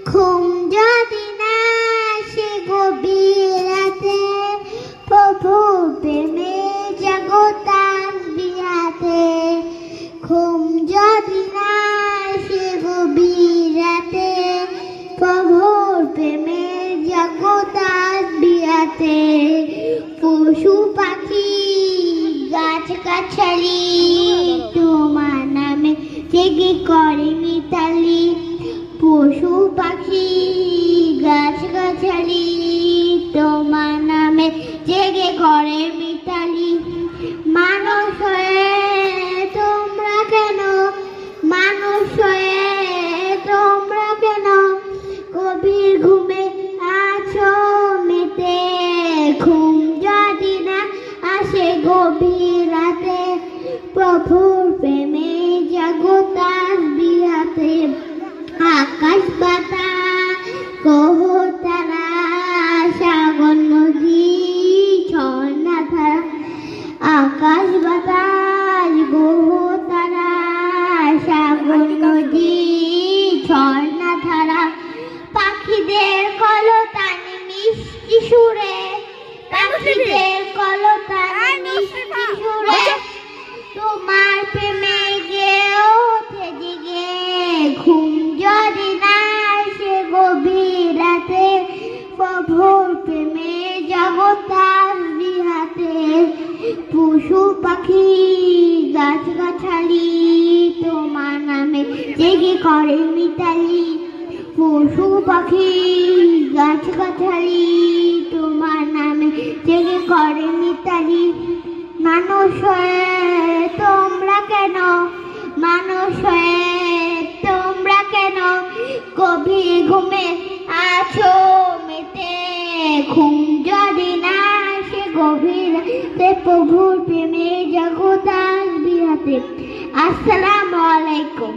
ঘুম যদি না আসে গভীর রাতে, প্রভু প্রেমে জাগো তাসবিহাতে। ঘুম যদি না আসে গভীর রাতে, প্রভুর প্রেমে জাগো তাসবিহাতে। পশু পাখি গাছ গাছালি তোমার নামে জেগে করে মিতালি। পশু পাখি গাছ গাছালি তোমার নামে জেগে করে মিতালি। মানুষ হয়ে তোমরা কেন, মানুষ হয়ে তোমরা কেন গভীর ঘুমে আছো মেতে। ঘুম যদি না আসে গভীর রাতে, প্রভুর প্রেমে জাগো তাসবিহাতে। আকাশ বাতাস গ্রহ তারা সাগর নদী ঝর্ণা ধারা। আকাশ বাতাস গ্রহ তারা সাগর নদী ঝর্ণা ধারা। পাখিদের কলতানে মিষ্টি সুরে, পাখিদের কলতানে মিষ্টি সুরে তোমার প্রেমে গেয়ে ওঠে জেগে। ঘুম যদি না আসে গভীর রাতে, প্রভুর প্রেমে জাগো তাসবিহাতে। পশু পাখি গাছ গাছালি তোমার নামে জেগে করে মিতালি। পশু পাখি গাছ গাছালি তোমার নামে জেগে করে মিতালি। মানুষ হয়ে তোমরা কেন, মানুষ হয়ে তোমরা কেন গভীর ঘুমে আছো মেতে। ঘুম যদি না আসে গভীর রাতে, প্রভুর প্রেমে জাগো তাসবিহাতে। আসসালামু আলাইকুম।